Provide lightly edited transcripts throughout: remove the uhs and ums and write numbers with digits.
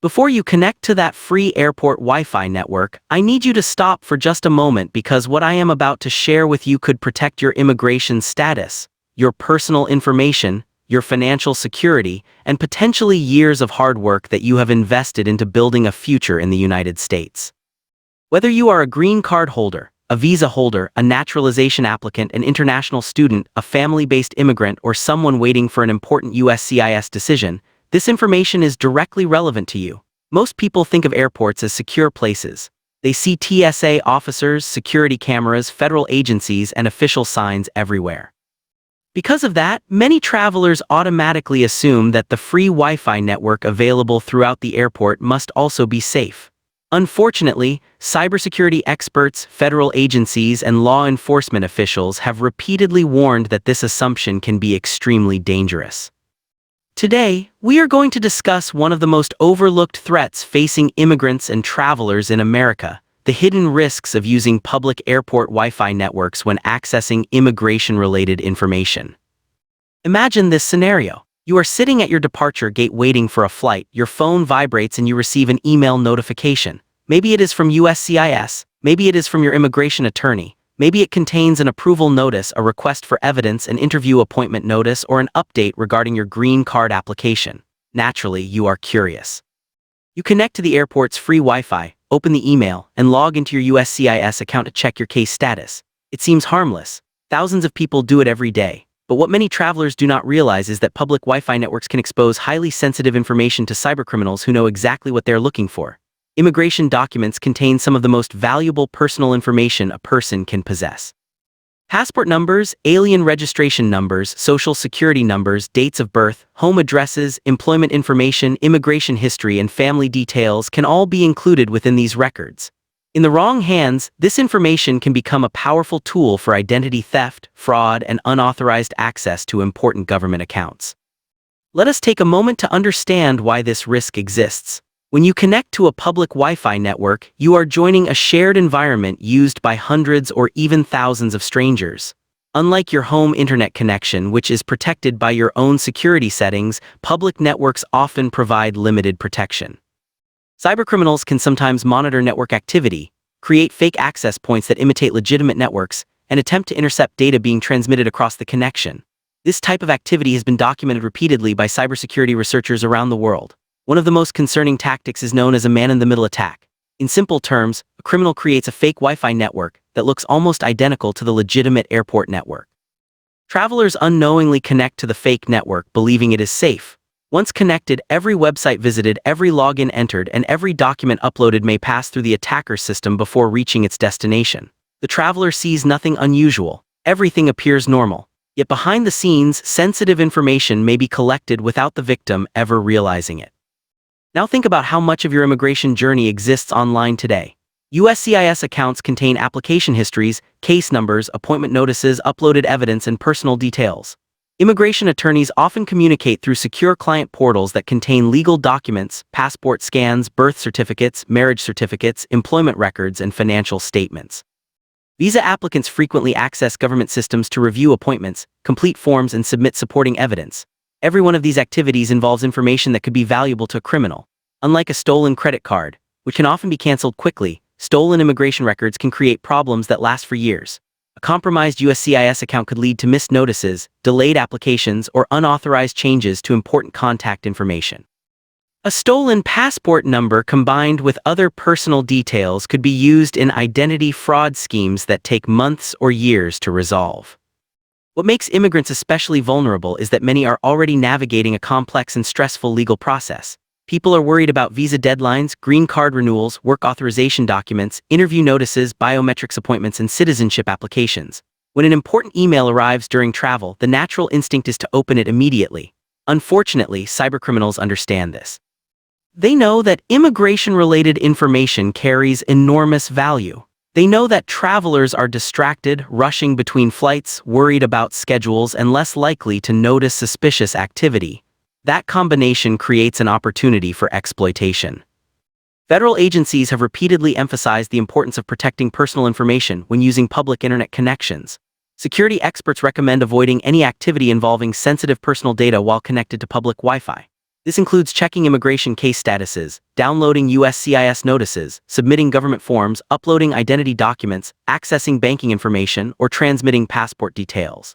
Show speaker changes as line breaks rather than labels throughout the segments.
Before you connect to that free airport Wi-Fi network, I need you to stop for just a moment because what I am about to share with you could protect your immigration status, your personal information, your financial security, and potentially years of hard work that you have invested into building a future in the United States. Whether you are a green card holder, a visa holder, a naturalization applicant, an international student, a family-based immigrant, or someone waiting for an important USCIS decision, this information is directly relevant to you. Most people think of airports as secure places. They see TSA officers, security cameras, federal agencies, and official signs everywhere. Because of that, many travelers automatically assume that the free Wi-Fi network available throughout the airport must also be safe. Unfortunately, cybersecurity experts, federal agencies, and law enforcement officials have repeatedly warned that this assumption can be extremely dangerous. Today, we are going to discuss one of the most overlooked threats facing immigrants and travelers in America: the hidden risks of using public airport Wi-Fi networks when accessing immigration-related information. Imagine this scenario. You are sitting at your departure gate waiting for a flight, your phone vibrates and you receive an email notification. Maybe it is from USCIS, maybe it is from your immigration attorney, maybe it contains an approval notice, a request for evidence, an interview appointment notice, or an update regarding your green card application. Naturally, you are curious. You connect to the airport's free Wi-Fi, open the email, and log into your USCIS account to check your case status. It seems harmless. Thousands of people do it every day. But what many travelers do not realize is that public Wi-Fi networks can expose highly sensitive information to cybercriminals who know exactly what they're looking for. Immigration documents contain some of the most valuable personal information a person can possess. Passport numbers, alien registration numbers, social security numbers, dates of birth, home addresses, employment information, immigration history, and family details can all be included within these records. In the wrong hands, this information can become a powerful tool for identity theft, fraud, and unauthorized access to important government accounts. Let us take a moment to understand why this risk exists. When you connect to a public Wi-Fi network, you are joining a shared environment used by hundreds or even thousands of strangers. Unlike your home internet connection, which is protected by your own security settings, public networks often provide limited protection. Cybercriminals can sometimes monitor network activity, create fake access points that imitate legitimate networks, and attempt to intercept data being transmitted across the connection. This type of activity has been documented repeatedly by cybersecurity researchers around the world. One of the most concerning tactics is known as a man-in-the-middle attack. In simple terms, a criminal creates a fake Wi-Fi network that looks almost identical to the legitimate airport network. Travelers unknowingly connect to the fake network believing it is safe. Once connected, every website visited, every login entered, and every document uploaded may pass through the attacker's system before reaching its destination. The traveler sees nothing unusual. Everything appears normal. Yet behind the scenes, sensitive information may be collected without the victim ever realizing it. Now think about how much of your immigration journey exists online today. USCIS accounts contain application histories, case numbers, appointment notices, uploaded evidence, and personal details. Immigration attorneys often communicate through secure client portals that contain legal documents, passport scans, birth certificates, marriage certificates, employment records, and financial statements. Visa applicants frequently access government systems to review appointments, complete forms, and submit supporting evidence. Every one of these activities involves information that could be valuable to a criminal. Unlike a stolen credit card, which can often be canceled quickly, stolen immigration records can create problems that last for years. A compromised USCIS account could lead to missed notices, delayed applications, or unauthorized changes to important contact information. A stolen passport number combined with other personal details could be used in identity fraud schemes that take months or years to resolve. What makes immigrants especially vulnerable is that many are already navigating a complex and stressful legal process. People are worried about visa deadlines, green card renewals, work authorization documents, interview notices, biometrics appointments, and citizenship applications. When an important email arrives during travel, the natural instinct is to open it immediately. Unfortunately, cybercriminals understand this. They know that immigration-related information carries enormous value. They know that travelers are distracted, rushing between flights, worried about schedules, and less likely to notice suspicious activity. That combination creates an opportunity for exploitation. Federal agencies have repeatedly emphasized the importance of protecting personal information when using public internet connections. Security experts recommend avoiding any activity involving sensitive personal data while connected to public Wi-Fi. This includes checking immigration case statuses, downloading USCIS notices, submitting government forms, uploading identity documents, accessing banking information, or transmitting passport details.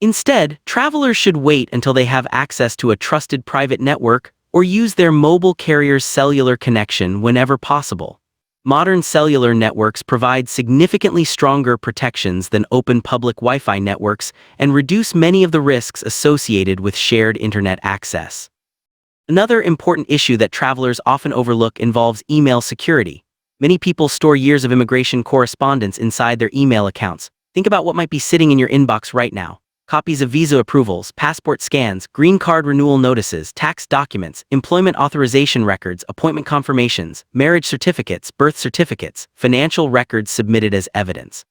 Instead, travelers should wait until they have access to a trusted private network or use their mobile carrier's cellular connection whenever possible. Modern cellular networks provide significantly stronger protections than open public Wi-Fi networks and reduce many of the risks associated with shared internet access. Another important issue that travelers often overlook involves email security. Many people store years of immigration correspondence inside their email accounts. Think about what might be sitting in your inbox right now. Copies of visa approvals, passport scans, green card renewal notices, tax documents, employment authorization records, appointment confirmations, marriage certificates, birth certificates, financial records submitted as evidence.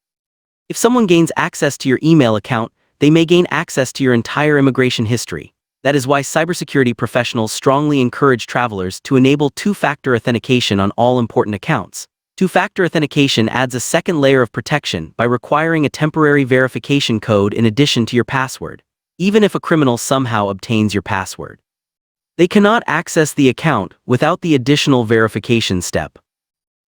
If someone gains access to your email account, they may gain access to your entire immigration history. That is why cybersecurity professionals strongly encourage travelers to enable two-factor authentication on all important accounts. Two-factor authentication adds a second layer of protection by requiring a temporary verification code in addition to your password, even if a criminal somehow obtains your password. They cannot access the account without the additional verification step.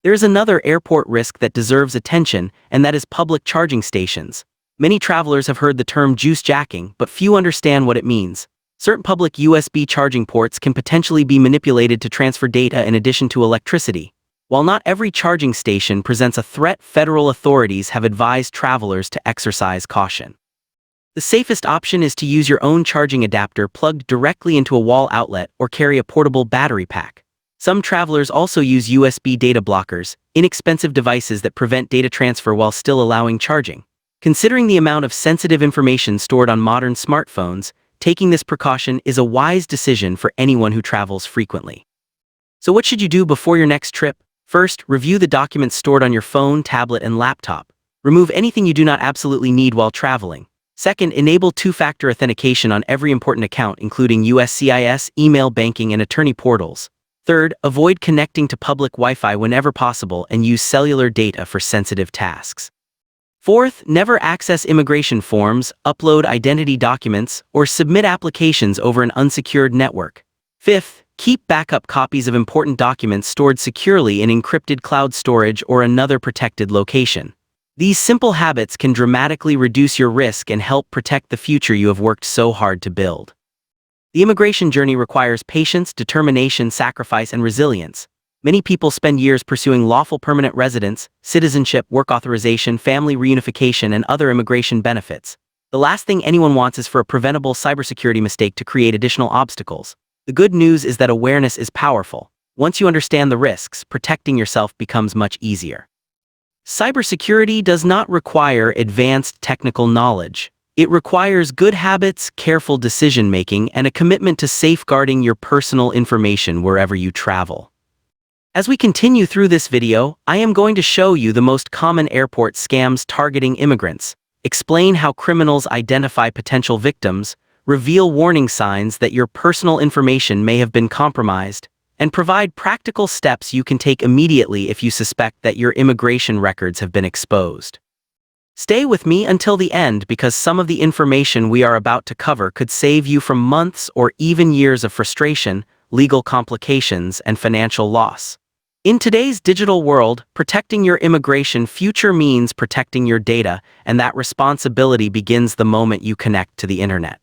There is another airport risk that deserves attention, and that is public charging stations. Many travelers have heard the term juice jacking, but few understand what it means. Certain public USB charging ports can potentially be manipulated to transfer data in addition to electricity. While not every charging station presents a threat, federal authorities have advised travelers to exercise caution. The safest option is to use your own charging adapter plugged directly into a wall outlet or carry a portable battery pack. Some travelers also use USB data blockers, inexpensive devices that prevent data transfer while still allowing charging. Considering the amount of sensitive information stored on modern smartphones, taking this precaution is a wise decision for anyone who travels frequently. So what should you do before your next trip? First, review the documents stored on your phone, tablet, and laptop. Remove anything you do not absolutely need while traveling. Second, enable two-factor authentication on every important account, including USCIS, email banking, and attorney portals. Third, avoid connecting to public Wi-Fi whenever possible and use cellular data for sensitive tasks. Fourth, never access immigration forms, upload identity documents, or submit applications over an unsecured network. Fifth, keep backup copies of important documents stored securely in encrypted cloud storage or another protected location. These simple habits can dramatically reduce your risk and help protect the future you have worked so hard to build. The immigration journey requires patience, determination, sacrifice, and resilience. Many people spend years pursuing lawful permanent residence, citizenship, work authorization, family reunification, and other immigration benefits. The last thing anyone wants is for a preventable cybersecurity mistake to create additional obstacles. The good news is that awareness is powerful. Once you understand the risks, protecting yourself becomes much easier. Cybersecurity does not require advanced technical knowledge. It requires good habits, careful decision-making, and a commitment to safeguarding your personal information wherever you travel. As we continue through this video, I am going to show you the most common airport scams targeting immigrants, explain how criminals identify potential victims, reveal warning signs that your personal information may have been compromised, and provide practical steps you can take immediately if you suspect that your immigration records have been exposed. Stay with me until the end because some of the information we are about to cover could save you from months or even years of frustration, legal complications, and financial loss. In today's digital world, protecting your immigration future means protecting your data, and that responsibility begins the moment you connect to the internet.